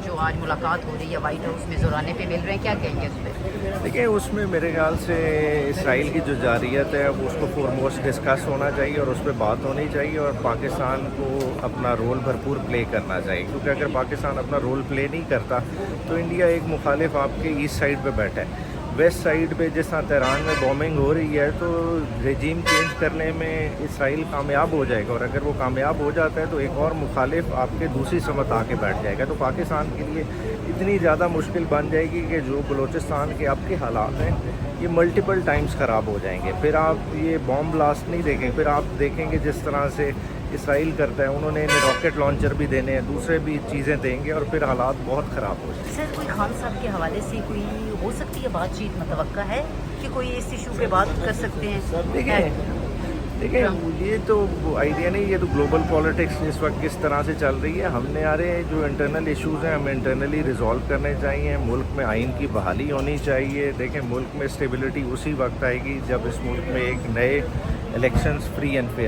جو آج ملاقات ہو رہی ہے وائٹ ہاؤس میں زورانے پہ مل رہے ہیں، کیا کہیں گے اس پہ؟ دیکھیں اس میں میرے خیال سے اسرائیل کی جو جارحیت ہے اس کو فورموسٹ ڈسکس ہونا چاہیے اور اس پہ بات ہونی چاہیے، اور پاکستان کو اپنا رول بھرپور پلے کرنا چاہیے، کیونکہ اگر پاکستان اپنا رول پلے نہیں کرتا تو انڈیا ایک مخالف آپ کے ایسٹ سائڈ پہ بیٹھا ہے، ویسٹ سائڈ پہ جس طرح تہران میں بومنگ ہو رہی ہے تو رجیم چینج کرنے میں اسرائیل کامیاب ہو جائے گا، اور اگر وہ کامیاب ہو جاتا ہے تو ایک اور مخالف آپ کے دوسری سمت آ کے بیٹھ جائے گا، تو پاکستان کے لیے اتنی زیادہ مشکل بن جائے گی کہ جو بلوچستان کے اب کے حالات ہیں یہ ملٹیپل ٹائمز خراب ہو جائیں گے۔ پھر آپ یہ بام بلاسٹ نہیں دیکھیں، پھر آپ دیکھیں گے جس طرح سے اسرائیل کرتا ہے، انہوں نے انہیں راکٹ لانچر بھی دینے ہیں، دوسرے بھی چیزیں دیں گے، اور پھر حالات بہت خراب ہو جائیں گے۔ سر کوئی خان صاحب کے حوالے سے کوئی ہو سکتی ہے بات چیت، متوقع ہے کہ کوئی اس ایشو پہ بات کر سکتے ہیں؟ دیکھیں یہ تو آئیڈیا نہیں، یہ تو گلوبل پالیٹکس اس وقت کس طرح سے چل رہی ہے، ہم نے جو انٹرنل ایشوز ہیں ہمیں انٹرنلی ریزالو کرنے چاہیے، ملک میں آئین کی بحالی ہونی چاہیے۔ دیکھیں ملک میں اسٹیبلٹی اسی وقت آئے گی جب اس ملک میں ایک نئے الیکشنز فری اینڈ فیئر